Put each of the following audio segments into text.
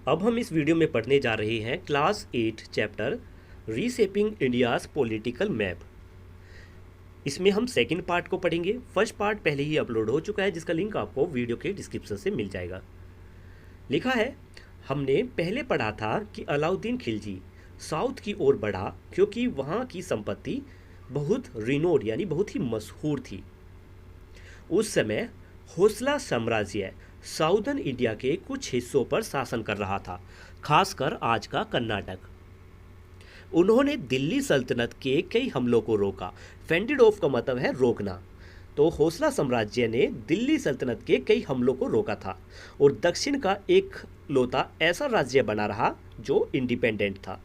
अब हम इस वीडियो में पढ़ने जा रहे हैं class 8 chapter reshaping India's political map. इसमें हम सेकंड पार्ट को पढ़ेंगे। फर्स्ट पार्ट पहले ही अपलोड हो चुका है, जिसका लिंक आपको वीडियो के डिस्क्रिप्शन से मिल जाएगा। लिखा है, हमने पहले पढ़ा था कि अलाउद्दीन खिलजी साउथ की ओर बढ़ा क्योंकि वहाँ की संपत्ति बहुत रिनोड यानी बहुत ही मशहूर थी। उस समय होसला साम्राज्य साउदर्न इंडिया के कुछ हिस्सों पर शासन कर रहा था, खासकर आज का कर्नाटक। उन्होंने दिल्ली सल्तनत के कई हमलों को रोका। फेंडेड ऑफ का मतलब है रोकना। तो होसला साम्राज्य ने दिल्ली सल्तनत के कई हमलों को रोका था और दक्षिण का एक लौता ऐसा राज्य बना रहा जो इंडिपेंडेंट था।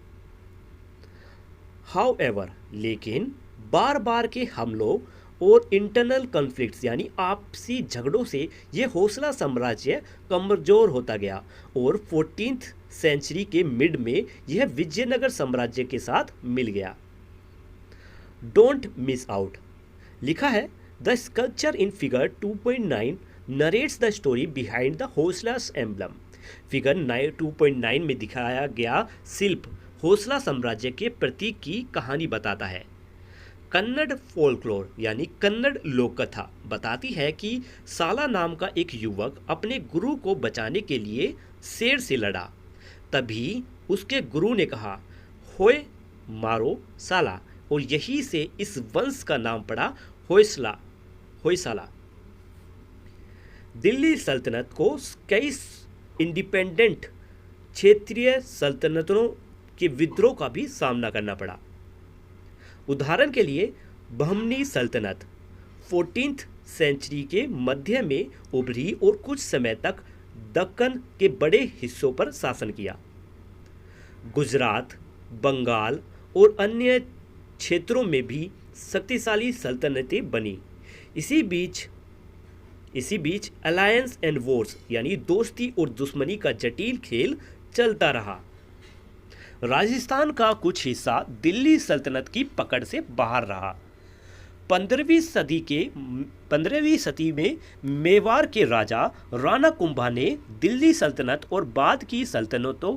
हाउएवर, लेकिन बार बार के हमलों और इंटरनल कॉन्फ्लिक्ट्स यानी आपसी झगड़ों से यह होसला साम्राज्य कमजोर होता गया और 14th सेंचुरी के मिड में यह विजयनगर साम्राज्य के साथ मिल गया। Don't miss out. लिखा है, the sculpture in figure 2.9 narrates the story behind the Hoysalas emblem. Figure 2.9 में दिखाया गया शिल्प होसला साम्राज्य के प्रतीक की कहानी बताता है। कन्नड़ फोल्कलोर यानी कन्नड़ लोक कथा बताती है कि साला नाम का एक युवक अपने गुरु को बचाने के लिए शेर से लड़ा। तभी उसके गुरु ने कहा, होए मारो साला, और यही से इस वंश का नाम पड़ा होयसाला। दिल्ली सल्तनत को कई इंडिपेंडेंट क्षेत्रीय सल्तनतों के विद्रोह का भी सामना करना पड़ा। उदाहरण के लिए बहमनी सल्तनत 14th सेंचुरी के मध्य में उभरी और कुछ समय तक दक्कन के बड़े हिस्सों पर शासन किया। गुजरात, बंगाल और अन्य क्षेत्रों में भी शक्तिशाली सल्तनतें बनी। इसी बीच अलायंस एंड वॉर्स यानी दोस्ती और दुश्मनी का जटिल खेल चलता रहा। राजस्थान का कुछ हिस्सा दिल्ली सल्तनत की पकड़ से बाहर रहा। 15वीं सदी में मेवाड़ के राजा राणा कुंभा ने दिल्ली सल्तनत और बाद की सल्तनतों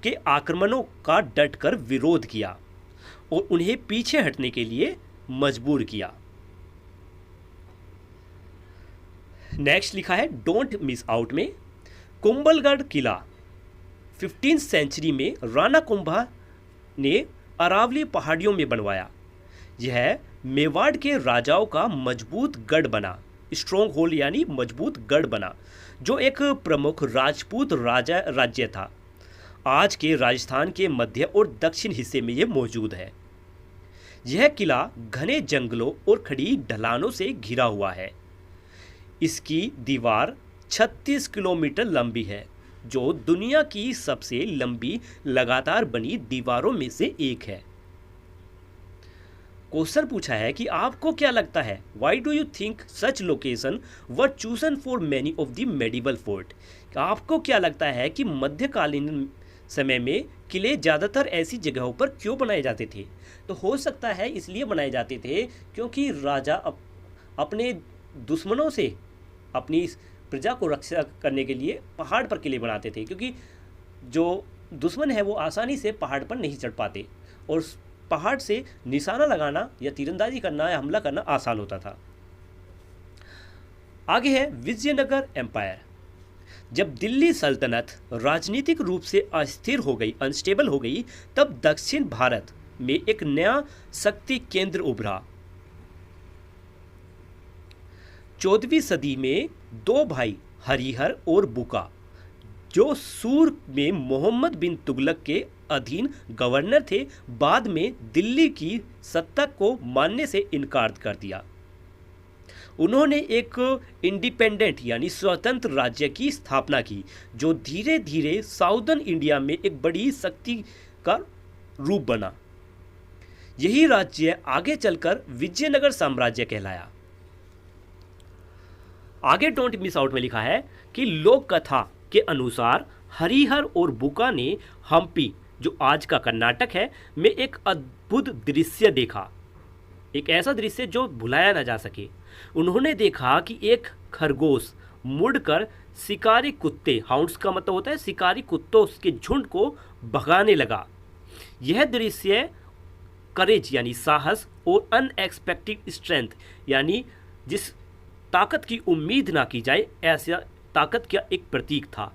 के आक्रमणों का डटकर विरोध किया और उन्हें पीछे हटने के लिए मजबूर किया। नेक्स्ट लिखा है, डोंट मिस आउट में कुंभलगढ़ किला 15th सेंचुरी में राणा कुंभा ने अरावली पहाड़ियों में बनवाया। यह मेवाड़ के राजाओं का मजबूत गढ़ बना, स्ट्रॉन्ग होल्ड यानी मजबूत गढ़ बना, जो एक प्रमुख राजपूत राज्य था। आज के राजस्थान के मध्य और दक्षिण हिस्से में यह मौजूद है। यह किला घने जंगलों और खड़ी ढलानों से घिरा हुआ है। इसकी दीवार 36 किलोमीटर लंबी है, जो दुनिया की सबसे लंबी लगातार बनी दीवारों में से एक है। क्वेश्चन पूछा है कि आपको क्या लगता है, why do you think such location were chosen for many of the medieval fort. आपको क्या लगता है कि मध्यकालीन समय में किले ज़्यादातर ऐसी जगहों पर क्यों बनाए जाते थे? तो हो सकता है इसलिए बनाए जाते थे क्योंकि राजा अपने दुश्मनों से अपनी प्रजा को रक्षा करने के लिए पहाड़ पर किले बनाते थे, क्योंकि जो दुश्मन है वो आसानी से पहाड़ पर नहीं चढ़ पाते और पहाड़ से निशाना लगाना या तीरंदाजी करना या हमला करना आसान होता था। आगे है विजयनगर एम्पायर। जब दिल्ली सल्तनत राजनीतिक रूप से अस्थिर हो गई, अनस्टेबल हो गई, तब दक्षिण भारत में एक नया शक्ति केंद्र उभरा। 14वीं सदी में दो भाई हरिहर और बुका, जो सूर में मोहम्मद बिन तुगलक के अधीन गवर्नर थे, बाद में दिल्ली की सत्ता को मानने से इनकार कर दिया। उन्होंने एक इंडिपेंडेंट यानी स्वतंत्र राज्य की स्थापना की, जो धीरे धीरे साउदर्न इंडिया में एक बड़ी शक्ति का रूप बना। यही राज्य आगे चलकर विजयनगर साम्राज्य कहलाया। आगे डोंट मिस आउट में लिखा है कि लोक कथा के अनुसार हरिहर और बुका ने हम्पी, जो आज का कर्नाटक है, में एक अद्भुत दृश्य देखा। एक ऐसा दृश्य जो भुलाया ना जा सके। उन्होंने देखा कि एक खरगोश मुड़कर शिकारी कुत्ते, हाउंड्स का मतलब होता है शिकारी कुत्तों के झुंड को भगाने लगा। यह दृश्य करेज यानी साहस और अनएक्सपेक्टेड स्ट्रेंथ यानी जिस ताकत की उम्मीद ना की जाए ऐसा ताकत का एक प्रतीक था।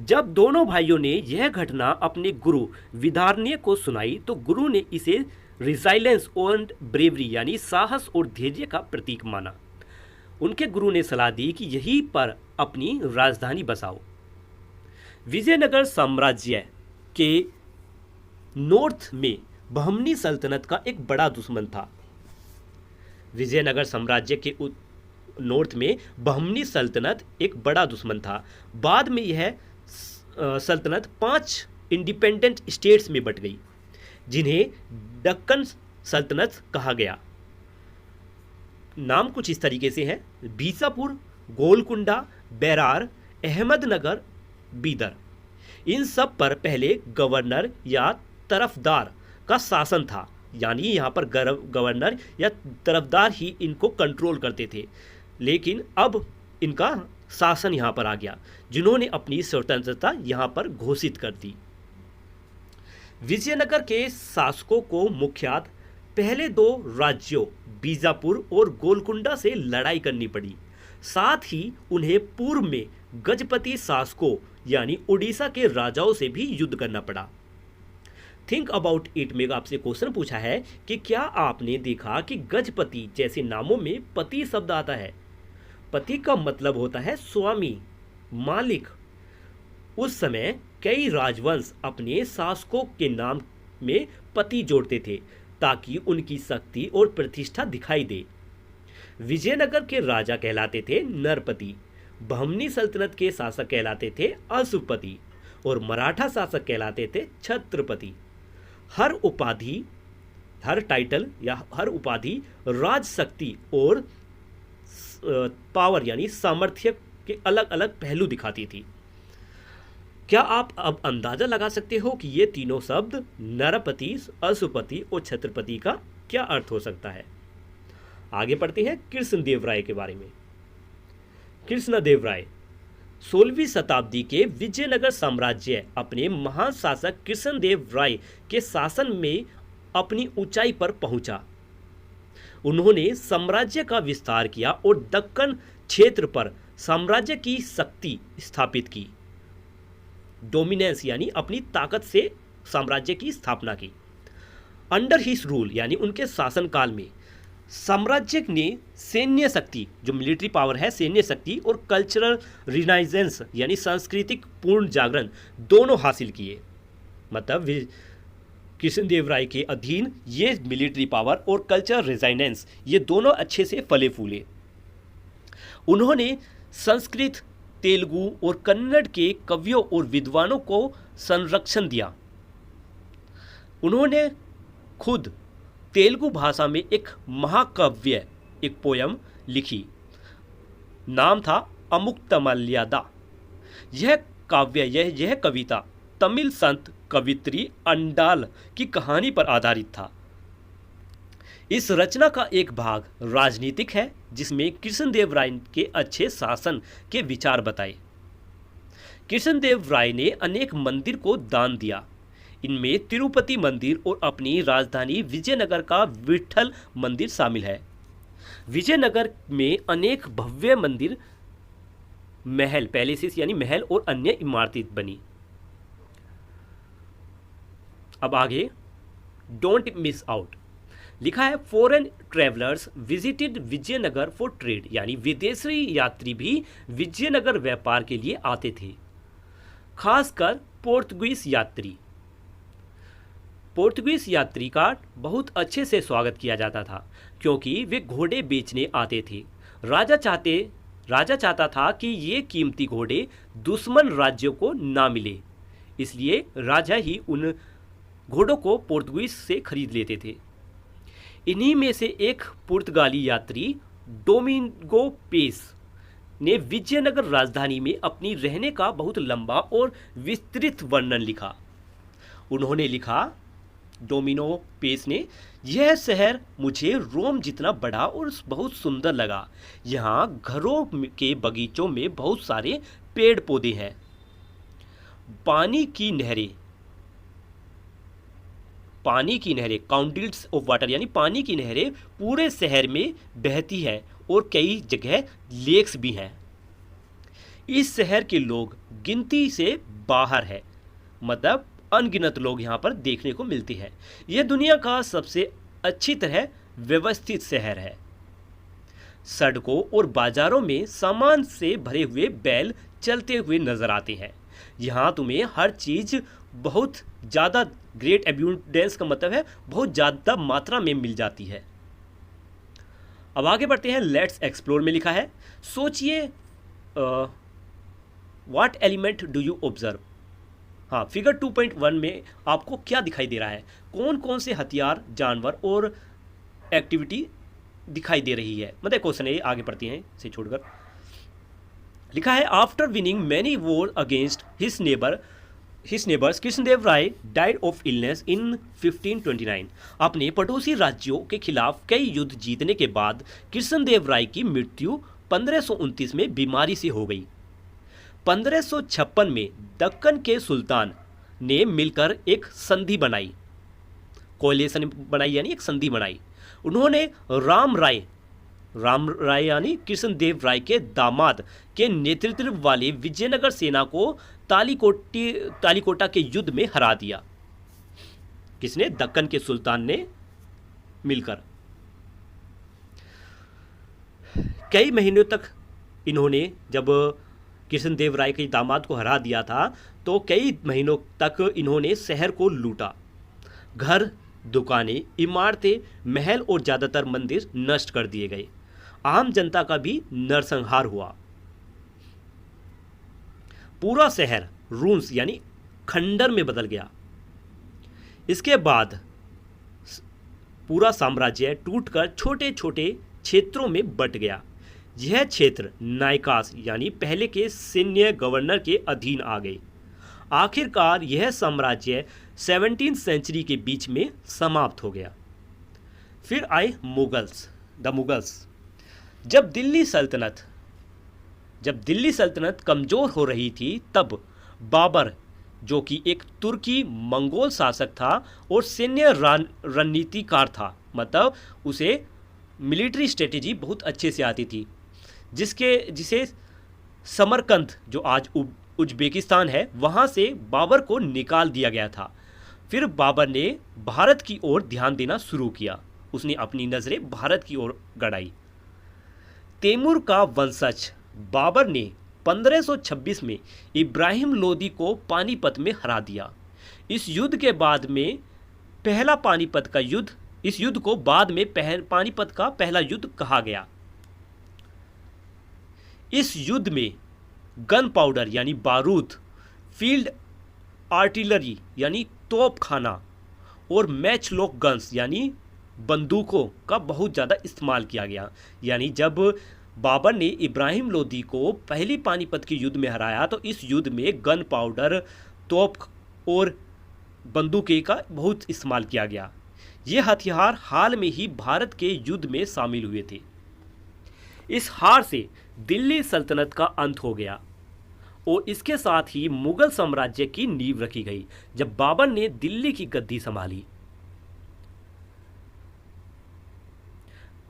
जब दोनों भाइयों ने यह घटना अपने गुरु विदारण्य को सुनाई तो गुरु ने इसे रिसाइलेंस और ब्रेवरी यानी साहस और धैर्य का प्रतीक माना। उनके गुरु ने सलाह दी कि यहीं पर अपनी राजधानी बसाओ। विजयनगर साम्राज्य के नॉर्थ में बहमनी सल्तनत का एक बड़ा दुश्मन था। विजयनगर साम्राज्य के नॉर्थ में बहमनी सल्तनत एक बड़ा दुश्मन था। बाद में यह सल्तनत 5 इंडिपेंडेंट स्टेट्स में बट गई जिन्हें दक्कन सल्तनत कहा गया। नाम कुछ इस तरीके से है: बीजापुर, गोलकुंडा, बेरार, अहमदनगर, बीदर। इन सब पर पहले गवर्नर या तरफदार का शासन था, यानी यहाँ पर गवर्नर या तरफदार ही इनको कंट्रोल करते थे, लेकिन अब इनका शासन यहाँ पर आ गया, जिन्होंने अपनी स्वतंत्रता यहाँ पर घोषित कर दी। विजयनगर के शासकों को मुख्यतः पहले 2 राज्यों बीजापुर और गोलकुंडा से लड़ाई करनी पड़ी। साथ ही उन्हें पूर्व में गजपति शासकों यानी उड़ीसा के राजाओं से भी युद्ध करना पड़ा। थिंक अबाउट इट में आपसे क्वेश्चन पूछा है कि क्या आपने देखा कि गजपति जैसे नामों में पति शब्द आता है। पति का मतलब होता है स्वामी, मालिक। उस समय कई राजवंश अपने शासकों के नाम में पति जोड़ते थे ताकि उनकी शक्ति और प्रतिष्ठा दिखाई दे। विजयनगर के राजा कहलाते थे नरपति, बहमनी सल्तनत के शासक कहलाते थे अशुपति और मराठा शासक कहलाते थे छत्रपति। हर उपाधि, हर टाइटल या हर उपाधि राज शक्ति और पावर यानी सामर्थ्य के अलग अलग पहलू दिखाती थी। क्या आप अब अंदाजा लगा सकते हो कि ये तीनों शब्द नरपति, अशुपति और छत्रपति का क्या अर्थ हो सकता है। आगे पढ़ते हैं कृष्णदेवराय के बारे में। कृष्णदेवराय 16वीं शताब्दी के विजयनगर साम्राज्य अपने महान शासक कृष्णदेवराय के शासन में अपनी ऊंचाई पर पहुंचा। उन्होंने साम्राज्य का विस्तार किया और दक्कन क्षेत्र पर साम्राज्य की शक्ति स्थापित की। डोमिनेंस यानी अपनी ताकत से साम्राज्य की स्थापना की। अंडर हिज रूल यानी उनके शासनकाल में साम्राज्य ने सैन्य शक्ति, जो मिलिट्री पावर है, सैन्य शक्ति और कल्चरल रिनाइजेंस यानी सांस्कृतिक पूर्ण जागरण दोनों हासिल किए। मतलब कृष्णदेवराय के अधीन ये मिलिट्री पावर और कल्चरल रिनाइजेंस ये दोनों अच्छे से फले फूले। उन्होंने संस्कृत, तेलुगु और कन्नड़ के कवियों और विद्वानों को संरक्षण दिया। उन्होंने खुद तेलुगु भाषा में एक महाकाव्य, एक पोयम लिखी। नाम था अमुक्तमाल्यादा। यह काव्य, यह कविता तमिल संत कवित्री अंडाल की कहानी पर आधारित था। इस रचना का एक भाग राजनीतिक है, जिसमें कृष्णदेवराय के अच्छे शासन के विचार बताए। कृष्णदेवराय ने अनेक मंदिर को दान दिया। इनमें तिरुपति मंदिर और अपनी राजधानी विजयनगर का विट्ठल मंदिर शामिल है। विजयनगर में अनेक भव्य मंदिर, महल, पैलेसेस यानी महल और अन्य इमारतें बनी। अब आगे डोंट मिस आउट लिखा है। Foreign travellers visited Vijayanagar for trade, यानी विदेशी यात्री भी विजयनगर व्यापार के लिए आते थे, खासकर पोर्तुगीज यात्री। पोर्तुगीज यात्री का बहुत अच्छे से स्वागत किया जाता था क्योंकि वे घोड़े बेचने आते थे। राजा चाहता था कि ये कीमती घोड़े दुश्मन राज्यों को ना मिले, इसलिए राजा ही उन घोड़ों को पोर्तुगीज से खरीद लेते थे। इन्हीं में से एक पुर्तगाली यात्री डोमिंगो पेस ने विजयनगर राजधानी में अपनी रहने का बहुत लंबा और विस्तृत वर्णन लिखा। उन्होंने लिखा डोमिनो पेस ने, यह शहर मुझे रोम जितना बड़ा और बहुत सुंदर लगा। यहाँ घरों के बगीचों में बहुत सारे पेड़ पौधे हैं। पानी की नहरें, काउंटिल्स ऑफ वाटर यानी पानी की नहरें पूरे शहर में बहती है और कई जगह लेक्स भी हैं। इस शहर के लोग गिनती से बाहर है, मतलब अनगिनत लोग यहाँ पर देखने को मिलते हैं। यह दुनिया का सबसे अच्छी तरह व्यवस्थित शहर है। सड़कों और बाजारों में सामान से भरे हुए बैल चलते हुए नजर आते हैं। यहाँ तुम्हें हर चीज बहुत ज़्यादा, ग्रेट एब्यूंडेंस का मतलब है बहुत ज़्यादा मात्रा में मिल जाती है। अब आगे बढ़ते हैं। लेट्स एक्सप्लोर में लिखा है, सोचिए what element do you observe. हाँ, फिगर 2.1 में आपको क्या दिखाई दे रहा है, कौन कौन से हथियार, जानवर और एक्टिविटी दिखाई दे रही है। मतलब क्वेश्चन है, आगे पढ़ते हैं इसे छोड़कर। लिखा है, after winning many war against his neighbours Krishnadev Rai died of illness in 1529। अपने पड़ोसी राज्यों के खिलाफ कई युद्ध जीतने के बाद कृष्णदेव राय की मृत्यु 1529 में बीमारी से हो गई। 1556 में दक्कन के सुल्तान ने मिलकर एक संधि बनाई, कोएलिशन बनाई यानी एक संधि बनाई। उन्होंने राम राय यानी कृष्णदेव राय के दामाद के नेतृत्व वाली विजयनगर सेना को तालीकोटा के युद्ध में हरा दिया। किसने? दक्कन के सुल्तान ने मिलकर। कई महीनों तक इन्होंने, जब कृष्णदेव राय के दामाद को हरा दिया था तो कई महीनों तक इन्होंने शहर को लूटा। घर, दुकानें, इमारतें, महल और ज़्यादातर मंदिर नष्ट कर दिए गए। आम जनता का भी नरसंहार हुआ। पूरा शहर रून्स यानी खंडर में बदल गया। इसके बाद पूरा साम्राज्य टूटकर छोटे छोटे क्षेत्रों में बंट गया। यह क्षेत्र नायकास यानी पहले के सैन्य गवर्नर के अधीन आ गए। आखिरकार यह साम्राज्य 17वीं सेंचुरी के बीच में समाप्त हो गया। फिर आए द मुगल्स। जब दिल्ली सल्तनत कमज़ोर हो रही थी तब बाबर, जो कि एक तुर्की मंगोल शासक था और सैन्य रणनीतिकार था, मतलब उसे मिलिट्री स्ट्रेटेजी बहुत अच्छे से आती थी, जिसे समरकंद, जो आज उज्बेकिस्तान है, वहाँ से बाबर को निकाल दिया गया था। फिर बाबर ने भारत की ओर ध्यान देना शुरू किया। उसने अपनी नज़रें भारत की ओर गड़ाई। तैमूर का वंशज बाबर ने 1526 में इब्राहिम लोदी को पानीपत में हरा दिया। इस युद्ध के बाद में पहला पानीपत का युद्ध, इस युद्ध को बाद में पानीपत का पहला युद्ध कहा गया। इस युद्ध में गन पाउडर यानी बारूद, फील्ड आर्टिलरी यानी तोपखाना और मैचलॉक गन्स यानी बंदूकों का बहुत ज़्यादा इस्तेमाल किया गया। यानी जब बाबर ने इब्राहिम लोदी को पहली पानीपत के युद्ध में हराया तो इस युद्ध में गन पाउडर, तोप और बंदूकें का बहुत इस्तेमाल किया गया। ये हथियार हाल में ही भारत के युद्ध में शामिल हुए थे। इस हार से दिल्ली सल्तनत का अंत हो गया और इसके साथ ही मुगल साम्राज्य की नींव रखी गई जब बाबर ने दिल्ली की गद्दी संभाली।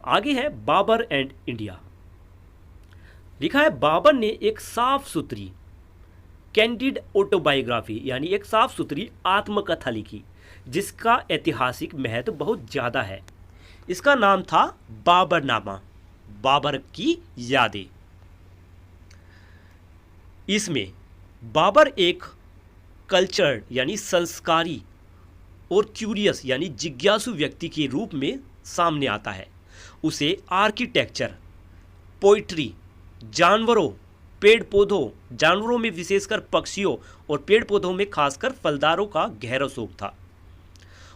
आगे है बाबर एंड इंडिया। लिखा है, बाबर ने एक साफ सुथरी कैंडिड ऑटोबायोग्राफी यानी एक साफ सुथरी आत्मकथा लिखी जिसका ऐतिहासिक महत्व बहुत ज़्यादा है। इसका नाम था बाबरनामा, बाबर की यादें। इसमें बाबर एक कल्चर्ड यानी संस्कारी और क्यूरियस यानी जिज्ञासु व्यक्ति के रूप में सामने आता है। उसे आर्किटेक्चर, पोइट्री, जानवरों, पेड़ पौधों, जानवरों में विशेषकर पक्षियों और पेड़ पौधों में खासकर फलदारों का गहरा शौक था।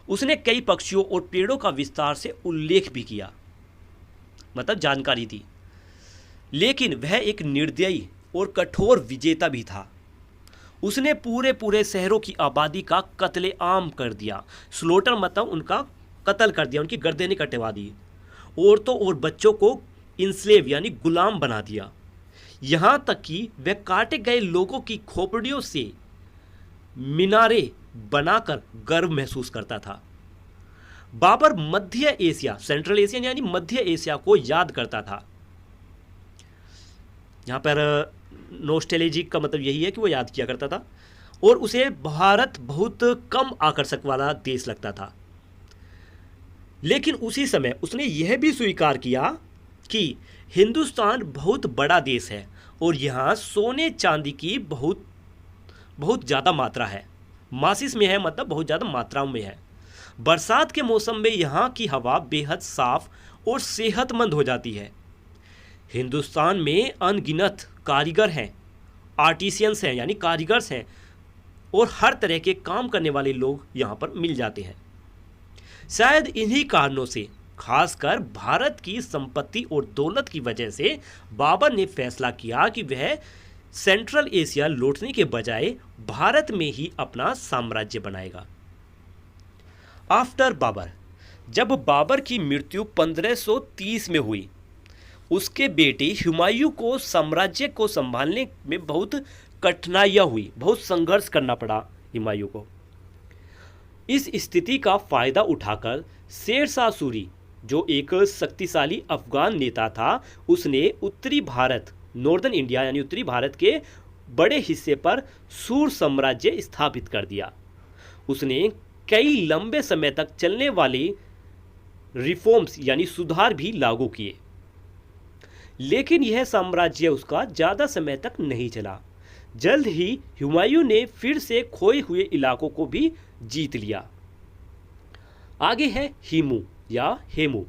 उसने कई पक्षियों और पेड़ों का विस्तार से उल्लेख भी किया, मतलब जानकारी दी। लेकिन वह एक निर्दयी और कठोर विजेता भी था। उसने पूरे पूरे शहरों की आबादी का कत्लेआम कर दिया। स्लोटर मतलब उनका कत्ल कर दिया, उनकी गर्दनें कटवा दी। औरतों और बच्चों को इंस्लेव यानी गुलाम बना दिया। यहाँ तक कि वह काटे गए लोगों की खोपड़ियों से मीनारे बनाकर गर्व महसूस करता था। बाबर मध्य एशिया, सेंट्रल एशिया यानी मध्य एशिया को याद करता था। यहाँ पर नोस्टैल्जिक का मतलब यही है कि वो याद किया करता था, और उसे भारत बहुत कम आकर्षक वाला देश लगता था। लेकिन उसी समय उसने यह भी स्वीकार किया कि हिंदुस्तान बहुत बड़ा देश है और यहाँ सोने चांदी की बहुत बहुत ज़्यादा मात्रा है। मासिस में है मतलब बहुत ज़्यादा मात्रा में है। बरसात के मौसम में यहाँ की हवा बेहद साफ और सेहतमंद हो जाती है। हिंदुस्तान में अनगिनत कारीगर हैं, आर्टिसियंस हैं यानी कारीगर्स हैं, और हर तरह के काम करने वाले लोग यहाँ पर मिल जाते हैं। शायद इन्हीं कारणों से, खासकर भारत की संपत्ति और दौलत की वजह से, बाबर ने फैसला किया कि वह सेंट्रल एशिया लौटने के बजाय भारत में ही अपना साम्राज्य बनाएगा। आफ्टर बाबर, जब बाबर की मृत्यु 1530 में हुई, उसके बेटे हुमायूं को साम्राज्य को संभालने में बहुत कठिनाइयाँ हुई, बहुत संघर्ष करना पड़ा हुमायूं को। इस स्थिति का फायदा उठाकर शेर शाह सूरी, जो एक शक्तिशाली अफगान नेता था, उसने उत्तरी भारत, नॉर्दर्न इंडिया यानी उत्तरी भारत के बड़े हिस्से पर सूर साम्राज्य स्थापित कर दिया। उसने कई लंबे समय तक चलने वाले रिफॉर्म्स यानी सुधार भी लागू किए, लेकिन यह साम्राज्य उसका ज़्यादा समय तक नहीं चला। जल्द ही हुमायूं ने फिर से खोए हुए इलाकों को भी जीत लिया। आगे है हिमू या Hemu.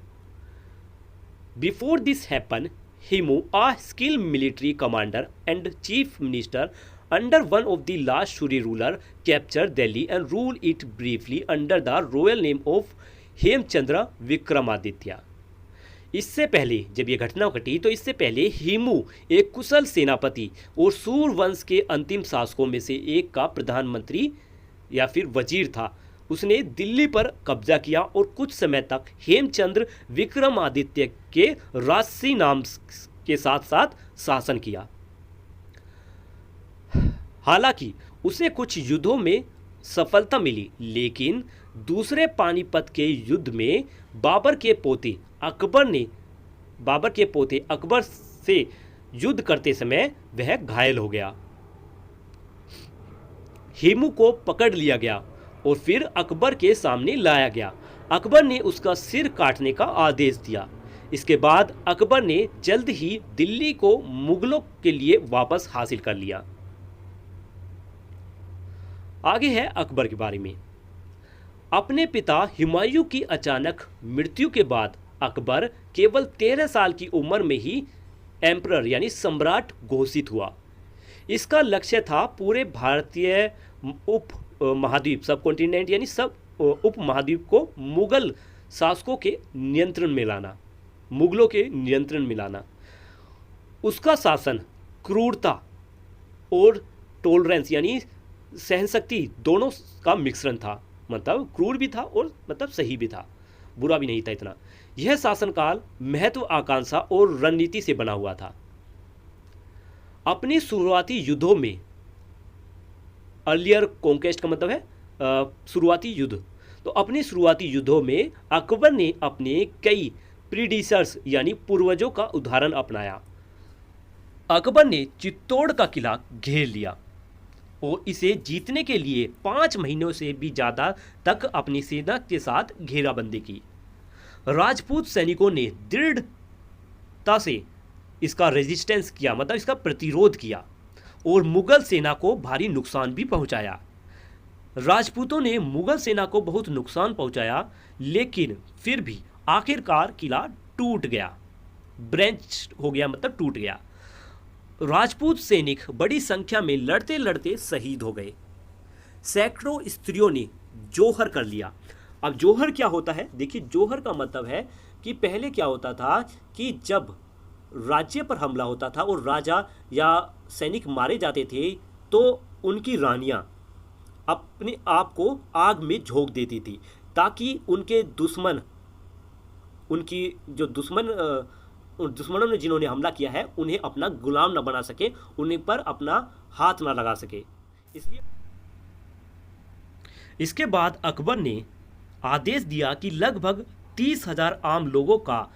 Before this happen, Hemu, a skilled military commander and chief minister under one of the last Suri ruler, captured Delhi and ruled it briefly under the royal name of Hemchandra Vikramaditya. इससे पहले, जब यह घटना घटी तो इससे पहले हिमू एक कुशल सेनापति और सूर वंश के अंतिम शासकों में से एक का प्रधानमंत्री या फिर वजीर था। उसने दिल्ली पर कब्जा किया और कुछ समय तक हेमचंद्र विक्रमादित्य के राजसी नाम के साथ साथ शासन किया। हालांकि उसे कुछ युद्धों में सफलता मिली, लेकिन दूसरे पानीपत के युद्ध में बाबर के पोते अकबर से युद्ध करते समय वह घायल हो गया। हेमू को पकड़ लिया गया और फिर अकबर के सामने लाया गया। अकबर ने उसका सिर काटने का आदेश दिया। इसके बाद अकबर ने जल्द ही दिल्ली को मुगलों के लिए वापस हासिल कर लिया। आगे है अकबर के बारे में। अपने पिता हुमायूं की अचानक मृत्यु के बाद अकबर केवल 13 साल की उम्र में ही एम्परर यानी सम्राट घोषित हुआ। इसका लक्ष्य था पूरे भारतीय उप महाद्वीप, सब कॉन्टिनेंट यानी सब उप महाद्वीप को मुगल शासकों के नियंत्रण में लाना, मुगलों के नियंत्रण में लाना। उसका शासन क्रूरता और टॉलरेंस यानी सहनशक्ति दोनों का मिश्रण था, मतलब क्रूर भी था और मतलब सही भी था, बुरा भी नहीं था इतना। यह शासनकाल महत्वाकांक्षा और रणनीति से बना हुआ था। अपनी शुरुआती युद्धों में, अर्लियर कॉन्क्वेस्ट का मतलब है शुरुआती युद्ध, तो अपने शुरुआती युद्धों में अकबर ने अपने कई प्रीडिसर्स यानी पूर्वजों का उदाहरण अपनाया। अकबर ने चित्तौड़ का किला घेर लिया और इसे जीतने के लिए 5 महीनों से भी ज़्यादा तक अपनी सेना के साथ घेराबंदी की। राजपूत सैनिकों ने दृढ़ता से इसका रेजिस्टेंस किया, मतलब इसका प्रतिरोध किया, और मुगल सेना को भारी नुकसान भी पहुंचाया। राजपूतों ने मुगल सेना को बहुत नुकसान पहुंचाया, लेकिन फिर भी आखिरकार किला टूट गया, ब्रेंच हो गया, मतलब टूट गया। राजपूत सैनिक बड़ी संख्या में लड़ते लड़ते शहीद हो गए। सैकड़ों स्त्रियों ने जोहर कर लिया। अब जोहर क्या होता है? देखिए, जोहर का मतलब है कि पहले क्या होता था कि जब राज्य पर हमला होता था और राजा या सैनिक मारे जाते थे, तो उनकी रानियां अपने आप को आग में झोंक देती थी, ताकि उनके दुश्मन, उनकी जो उन दुश्मनों ने जिन्होंने हमला किया है उन्हें अपना गुलाम न बना सके, उन्हें पर अपना हाथ न लगा सके। इसलिए इसके बाद अकबर ने आदेश दिया कि लगभग 30,000 आम लोगों का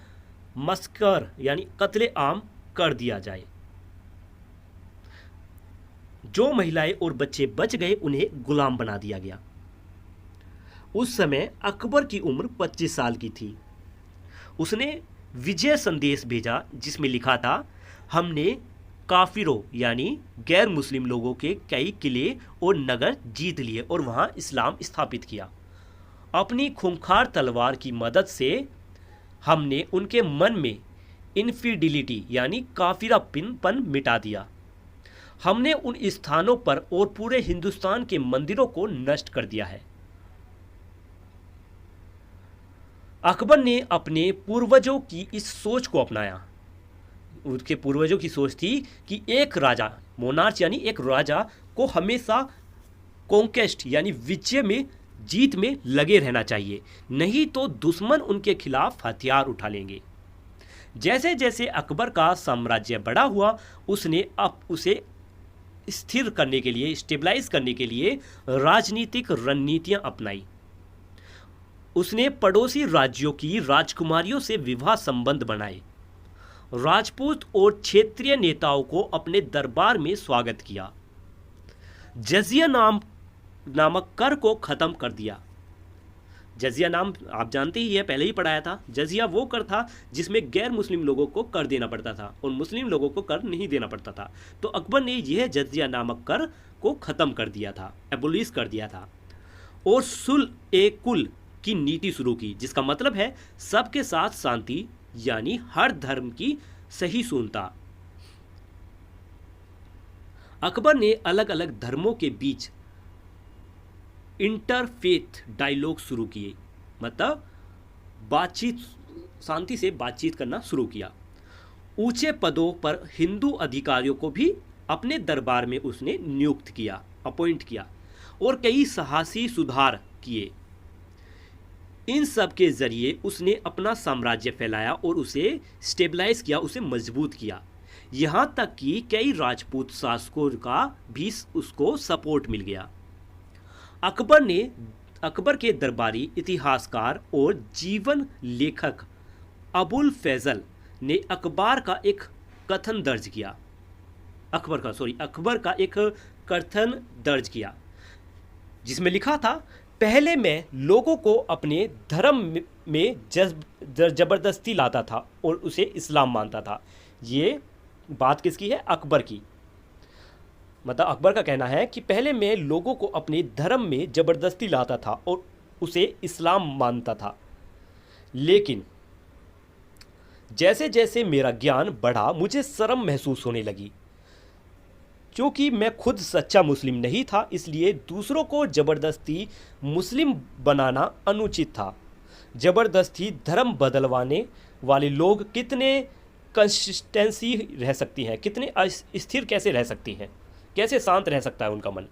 मस्कर यानी कत्ले आम कर दिया जाए। जो महिलाएं और बच्चे बच गए उन्हें गुलाम बना दिया गया। उस समय अकबर की उम्र 25 साल की थी। उसने विजय संदेश भेजा जिसमें लिखा था, हमने काफिरों यानी गैर मुस्लिम लोगों के कई किले और नगर जीत लिए और वहां इस्लाम स्थापित किया। अपनी खूंखार तलवार की मदद से हमने उनके मन में इनफिडिलिटी यानी काफिरापन मिटा दिया। हमने उन स्थानों पर और पूरे हिंदुस्तान के मंदिरों को नष्ट कर दिया है। अकबर ने अपने पूर्वजों की इस सोच को अपनाया। उनके पूर्वजों की सोच थी कि एक राजा, मोनार्च यानी एक राजा को हमेशा कॉन्केस्ट यानी विजय में, जीत में लगे रहना चाहिए, नहीं तो दुश्मन उनके खिलाफ हथियार उठा लेंगे। जैसे जैसे अकबर का साम्राज्य बड़ा हुआ, उसने अब उसे स्थिर करने के लिए, स्टेबलाइज करने के लिए राजनीतिक रणनीतियां अपनाई। उसने पड़ोसी राज्यों की राजकुमारियों से विवाह संबंध बनाए, राजपूत और क्षेत्रीय नेताओं को अपने दरबार में स्वागत किया, जजिया नामक कर को खत्म कर दिया। जजिया नाम आप जानते ही है, पहले ही पढ़ाया था। जजिया वो कर था जिसमें गैर मुस्लिम लोगों को कर देना पड़ता था और मुस्लिम लोगों को कर नहीं देना पड़ता था। तो अकबर ने यह जजिया नामक कर को खत्म कर दिया था, एबोलिश कर दिया था, और सुल ए कुल की नीति शुरू की, जिसका मतलब है सबके साथ शांति, यानी हर धर्म की सहिष्णुता। अकबर ने अलग अलग धर्मों के बीच इंटरफेथ डायलॉग शुरू किए, मतलब बातचीत, शांति से बातचीत करना शुरू किया। ऊंचे पदों पर हिंदू अधिकारियों को भी अपने दरबार में उसने नियुक्त किया, अपॉइंट किया, और कई साहसी सुधार किए। इन सब के जरिए उसने अपना साम्राज्य फैलाया और उसे स्टेबलाइज किया, उसे मजबूत किया। यहां तक कि कई राजपूत शासकों का भी उसको सपोर्ट मिल गया। अकबर के दरबारी इतिहासकार और जीवन लेखक अबुल फैजल ने अकबर का एक कथन दर्ज किया, जिसमें लिखा था, पहले मैं लोगों को अपने धर्म में जबरदस्ती लाता था और उसे इस्लाम मानता था। ये बात किसकी है? अकबर की। मतलब अकबर का कहना है कि पहले मैं लोगों को अपने धर्म में जबरदस्ती लाता था और उसे इस्लाम मानता था, लेकिन जैसे जैसे मेरा ज्ञान बढ़ा मुझे शर्म महसूस होने लगी। क्योंकि मैं खुद सच्चा मुस्लिम नहीं था, इसलिए दूसरों को जबरदस्ती मुस्लिम बनाना अनुचित था। जबरदस्ती धर्म बदलवाने वाले लोग कितने कंसिस्टेंसी रह सकती हैं, कितने स्थिर कैसे रह सकती हैं, कैसे शांत रह सकता है उनका मन।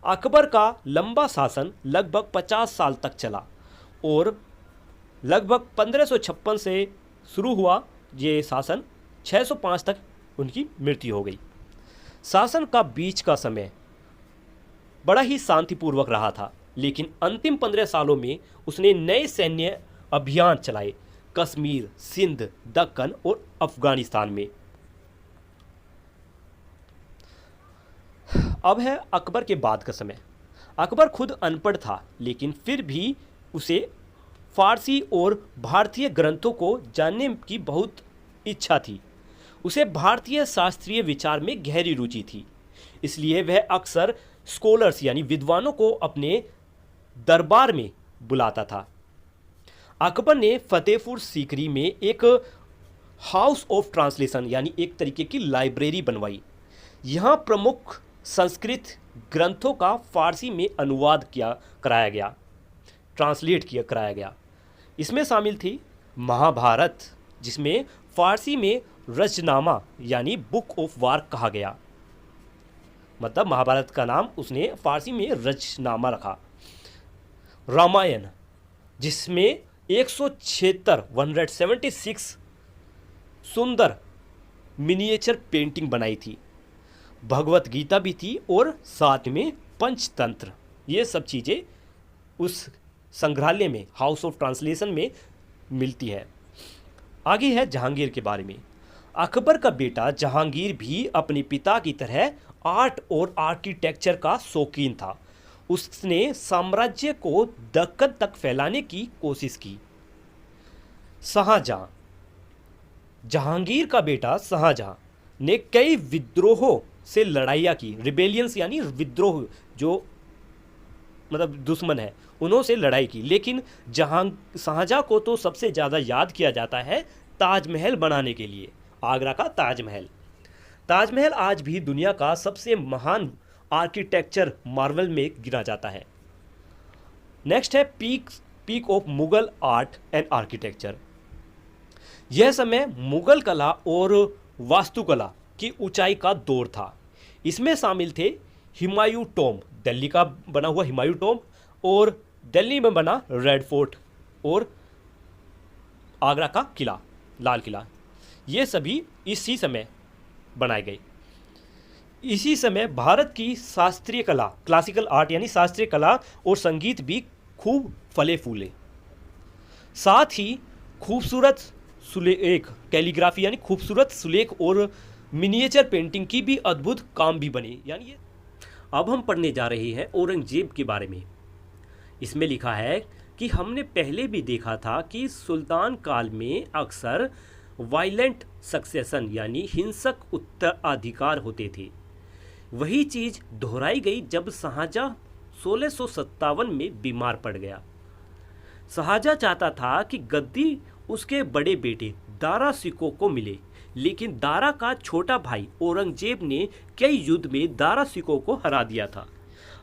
अकबर का लंबा शासन लगभग 50 साल तक चला और लगभग 1556 से शुरू हुआ ये शासन, 605 तक उनकी मृत्यु हो गई। शासन का बीच का समय बड़ा ही शांतिपूर्वक रहा था, लेकिन अंतिम 15 सालों में उसने नए सैन्य अभियान चलाए, कश्मीर, सिंध, दक्कन और अफगानिस्तान में। अब है अकबर के बाद का समय। अकबर खुद अनपढ़ था, लेकिन फिर भी उसे फारसी और भारतीय ग्रंथों को जानने की बहुत इच्छा थी। उसे भारतीय शास्त्रीय विचार में गहरी रुचि थी, इसलिए वह अक्सर स्कॉलर्स यानी विद्वानों को अपने दरबार में बुलाता था। अकबर ने फतेहपुर सीकरी में एक हाउस ऑफ ट्रांसलेशन यानी एक तरीके की लाइब्रेरी बनवाई। यहाँ प्रमुख संस्कृत ग्रंथों का फारसी में अनुवाद कराया गया। इसमें शामिल थी महाभारत, जिसमें फारसी में रचनामा यानी बुक ऑफ वार कहा गया, मतलब महाभारत का नाम उसने फारसी में रचनामा रखा। रामायण, जिसमें 176 सुंदर मिनिएचर पेंटिंग बनाई थी। भगवत गीता भी थी और साथ में पंचतंत्र, ये सब चीज़ें उस संग्रहालय में, हाउस ऑफ ट्रांसलेशन में मिलती है। आगे है जहांगीर के बारे में। अकबर का बेटा जहांगीर भी अपने पिता की तरह आर्ट और आर्किटेक्चर का शौकीन था। उसने साम्राज्य को दक्कन तक फैलाने की कोशिश की। शाहजहां, जहांगीर का बेटा शाहजहां ने कई विद्रोहों से लड़ाइयाँ की। रिबेलियंस यानी विद्रोह, जो मतलब दुश्मन है उन्हों से लड़ाई की। लेकिन शाहजहां को तो सबसे ज़्यादा याद किया जाता है ताजमहल बनाने के लिए। आगरा का ताजमहल। ताजमहल आज भी दुनिया का सबसे महान आर्किटेक्चर मार्वल में गिना जाता है। नेक्स्ट है peak of Mughal art and architecture. यह समय मुगल कला और वास्तुकला की ऊंचाई का दौर था। इसमें शामिल थे हुमायूं टॉम्ब, दिल्ली का बना हुआ हुमायूं टॉम्ब, और दिल्ली में बना रेड फोर्ट, और आगरा का किला, लाल किला। ये सभी इसी समय बनाए गए। इसी समय भारत की शास्त्रीय कला, क्लासिकल आर्ट यानी शास्त्रीय कला और संगीत भी खूब फले फूले। साथ ही खूबसूरत सुलेख, कैलीग्राफी यानी खूबसूरत सुलेख और मिनिएचर पेंटिंग की भी अद्भुत काम भी बने। यानी ये अब हम पढ़ने जा रहे हैं औरंगजेब के बारे में। इसमें लिखा है कि हमने पहले भी देखा था कि सुल्तान काल में अक्सर वायलेंट सक्सेशन यानी हिंसक उत्तराधिकार होते थे। वही चीज़ दोहराई गई जब शाहजहां 1657 में बीमार पड़ गया। शाहजहां चाहता था कि गद्दी उसके बड़े बेटे दारा शिकोह को मिले, लेकिन दारा का छोटा भाई औरंगजेब ने कई युद्ध में दारा शिकोह को हरा दिया था।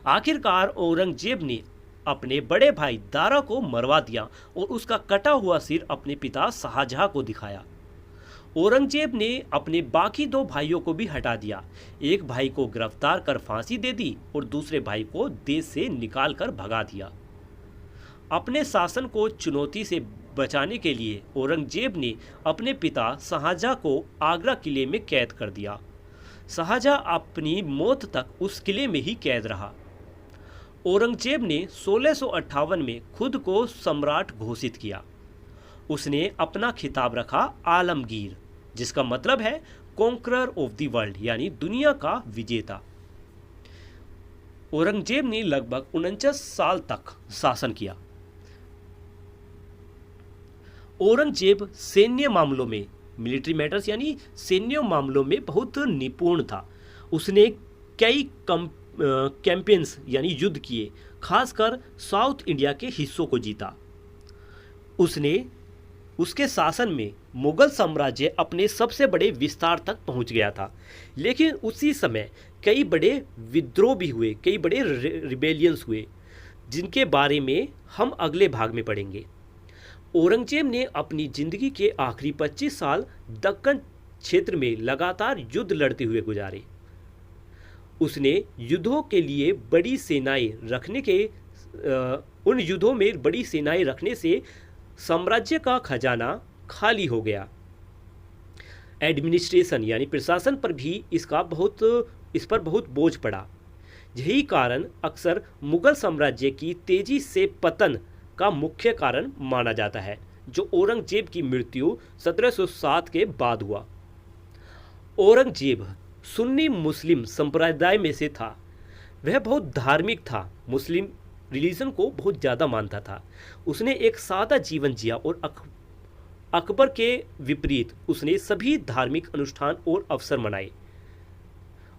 आखिरकार औरंगजेब ने अपने बड़े भाई दारा को मरवा दिया और उसका कटा हुआ सिर अपने पिता शाहजहां को दिखाया। औरंगजेब ने अपने बाकी दो भाइयों को भी हटा दिया। एक भाई को गिरफ्तार कर फांसी दे दी और दूसरे भाई को देश से निकाल कर भगा दिया। अपने शासन को चुनौती से बचाने के लिए औरंगजेब ने अपने पिता शाहजहां को आगरा किले में कैद कर दिया। शाहजहां अपनी मौत तक उस किले में ही कैद रहा। औरंगजेब ने 1658 में खुद को सम्राट घोषित किया। उसने अपना खिताब रखा आलमगीर, जिसका मतलब है कॉन्करर ऑफ द वर्ल्ड यानी दुनिया का विजेता। औरंगजेब ने लगभग 49 साल तक शासन किया। औरंगजेब सैन्य मामलों में, मिलिट्री मैटर्स यानी सैन्य मामलों में बहुत निपुण था। उसने कई कैंपेन्स यानी युद्ध किए, खासकर साउथ इंडिया के हिस्सों को जीता। उसके शासन में मुगल साम्राज्य अपने सबसे बड़े विस्तार तक पहुंच गया था। लेकिन उसी समय कई बड़े विद्रोह भी हुए, कई बड़े रिबेलियंस हुए, जिनके बारे में हम अगले भाग में पढ़ेंगे। औरंगजेब ने अपनी जिंदगी के आखिरी 25 साल दक्कन क्षेत्र में लगातार युद्ध लड़ते हुए गुजारे। उसने युद्धों के लिए बड़ी सेनाएं रखने के उन युद्धों में बड़ी सेनाएं रखने से साम्राज्य का खजाना खाली हो गया। एडमिनिस्ट्रेशन यानी प्रशासन पर भी इस पर बहुत बोझ पड़ा। यही कारण अक्सर मुगल साम्राज्य की तेजी से पतन का मुख्य कारण माना जाता है, जो औरंगजेब की मृत्यु 1707 के बाद हुआ। औरंगजेब सुन्नी मुस्लिम संप्रदाय में से था। वह बहुत धार्मिक था, मुस्लिम रिलीजन को बहुत ज़्यादा मानता था। उसने एक सादा जीवन जिया और अकबर के विपरीत उसने सभी धार्मिक अनुष्ठान और अवसर मनाए।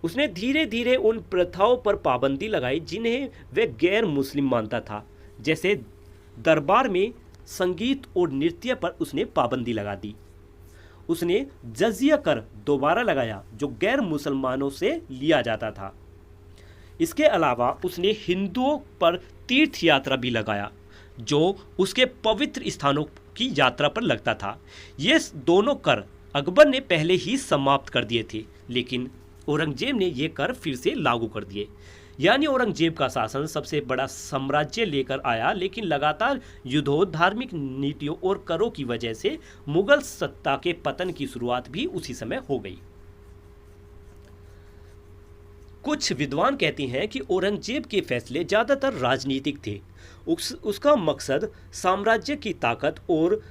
उसने धीरे धीरे उन प्रथाओं पर पाबंदी लगाई जिन्हें वह गैर मुस्लिम मानता था। जैसे दरबार में संगीत और नृत्य पर उसने पाबंदी लगा दी। उसने जजिया कर दोबारा लगाया, जो गैर मुसलमानों से लिया जाता था। इसके अलावा उसने हिंदुओं पर तीर्थ यात्रा भी लगाया, जो उसके पवित्र स्थानों की यात्रा पर लगता था। ये दोनों कर अकबर ने पहले ही समाप्त कर दिए थे, लेकिन औरंगजेब ने ये कर फिर से लागू कर दिए। यानी औरंगजेब का शासन सबसे बड़ा साम्राज्य लेकर आया, लेकिन लगातार युद्धों, धार्मिक नीतियों और करों की वजह से मुगल सत्ता के पतन की शुरुआत भी उसी समय हो गई। कुछ विद्वान कहते हैं कि औरंगजेब के फैसले ज़्यादातर राजनीतिक थे। उसका मकसद साम्राज्य की ताकत और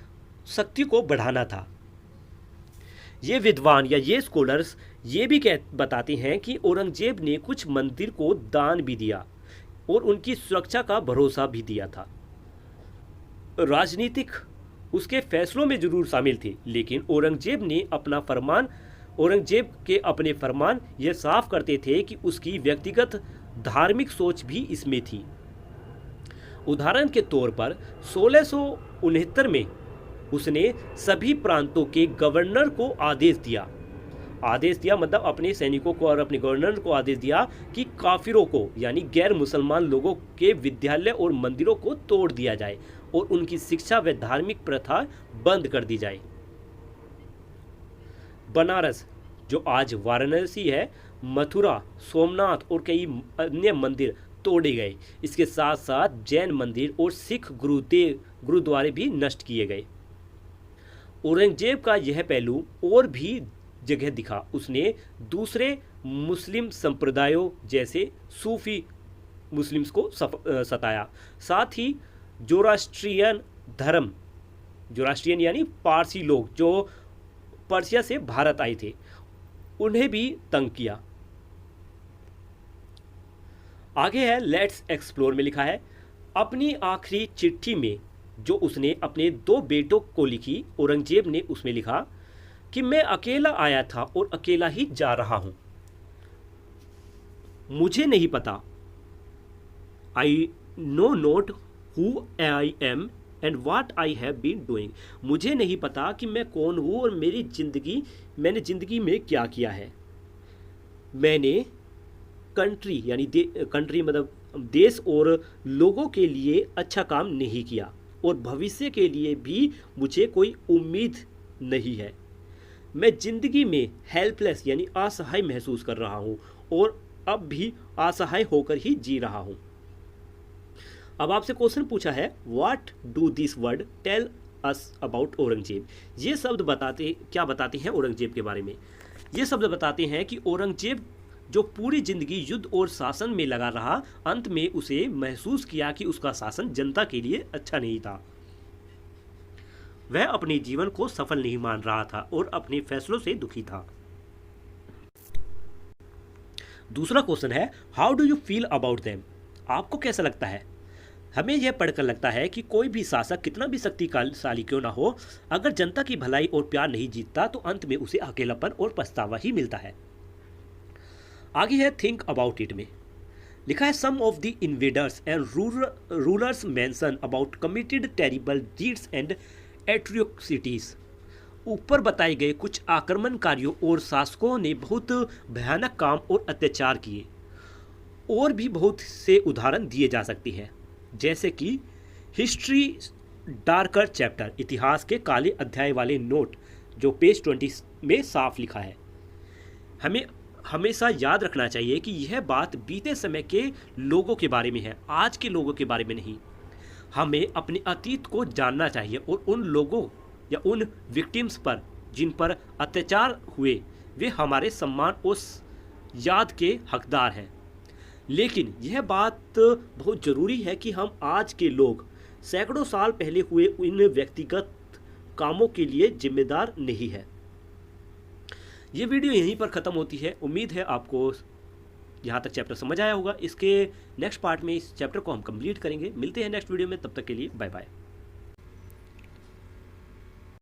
शक्ति को बढ़ाना था। ये विद्वान या ये स्कॉलर्स ये भी बताते हैं कि औरंगजेब ने कुछ मंदिर को दान भी दिया और उनकी सुरक्षा का भरोसा भी दिया था। राजनीतिक उसके फैसलों में जरूर शामिल थे, लेकिन औरंगजेब के अपने फरमान यह साफ करते थे कि उसकी व्यक्तिगत धार्मिक सोच भी इसमें थी। उदाहरण के तौर पर 1669 में उसने सभी प्रांतों के गवर्नर को आदेश दिया मतलब अपने सैनिकों को और अपने गवर्नर को आदेश दिया कि काफिरों को यानी गैर मुसलमान लोगों के विद्यालय और मंदिरों को तोड़ दिया जाए और उनकी शिक्षा व धार्मिक प्रथा बंद कर दी जाए। बनारस, जो आज वाराणसी है, मथुरा, सोमनाथ और कई अन्य मंदिर तोड़े गए। इसके साथ साथ जैन मंदिर और सिख गुरुद्वारे भी नष्ट किए गए। औरंगजेब का यह पहलू और भी जगह दिखा। उसने दूसरे मुस्लिम संप्रदायों जैसे सूफी मुस्लिम्स को सताया। साथ ही जोरास्ट्रियन यानी पारसी लोग जो पर्सिया से भारत आए थे, उन्हें भी तंग किया। आगे है लेट्स एक्सप्लोर में लिखा है, अपनी आखिरी चिट्ठी में जो उसने अपने 2 बेटों को लिखी, औरंगजेब ने उसमें लिखा कि मैं अकेला आया था और अकेला ही जा रहा हूं। मुझे नहीं पता, I know not who I am and what I have been doing. मुझे नहीं पता कि मैं कौन हूं और मैंने जिंदगी में क्या किया है। मैंने कंट्री यानी कंट्री मतलब देश और लोगों के लिए अच्छा काम नहीं किया और भविष्य के लिए भी मुझे कोई उम्मीद नहीं है। मैं जिंदगी में हेल्पलेस यानी असहाय महसूस कर रहा हूं और अब भी असहाय होकर ही जी रहा हूं। अब आपसे क्वेश्चन पूछा है, what do this word tell us about Aurangzeb. ये शब्द क्या बताते हैं औरंगजेब के बारे में। ये शब्द बताते हैं कि औरंगजेब जो पूरी जिंदगी युद्ध और शासन में लगा रहा, अंत में उसे महसूस किया कि उसका शासन जनता के लिए अच्छा नहीं था। वह अपने जीवन को सफल नहीं मान रहा था और अपने फैसलों से दुखी था। दूसरा क्वेश्चन है, how do you feel about them. आपको कैसा लगता है। हमें यह पढ़कर लगता है कि कोई भी शासक कितना भी शक्तिशाली क्यों ना हो, अगर जनता की भलाई और प्यार नहीं जीतता तो अंत में उसे अकेलापन और पछतावा ही मिलता है। आगे है थिंक अबाउट इट में लिखा है, some of the invaders and rulers mention about committed terrible deeds and atrocities. ऊपर बताए गए कुछ आक्रमणकारियों और शासकों ने बहुत भयानक काम और अत्याचार किए। और भी बहुत से उदाहरण दिए जा सकते हैं, जैसे कि हिस्ट्री डार्कर चैप्टर, इतिहास के काले अध्याय वाले नोट जो पेज 20 में साफ लिखा है। हमें हमेशा याद रखना चाहिए कि यह बात बीते समय के लोगों के बारे में है, आज के लोगों के बारे में नहीं। हमें अपने अतीत को जानना चाहिए और उन लोगों या उन विक्टिम्स पर जिन पर अत्याचार हुए वे हमारे सम्मान और याद के हकदार हैं। लेकिन यह बात बहुत ज़रूरी है कि हम आज के लोग सैकड़ों साल पहले हुए इन व्यक्तिगत कामों के लिए जिम्मेदार नहीं है। ये वीडियो यहीं पर ख़त्म होती है। उम्मीद है आपको यहाँ तक चैप्टर समझ आया होगा। इसके नेक्स्ट पार्ट में इस चैप्टर को हम कंप्लीट करेंगे। मिलते हैं नेक्स्ट वीडियो में, तब तक के लिए बाय बाय।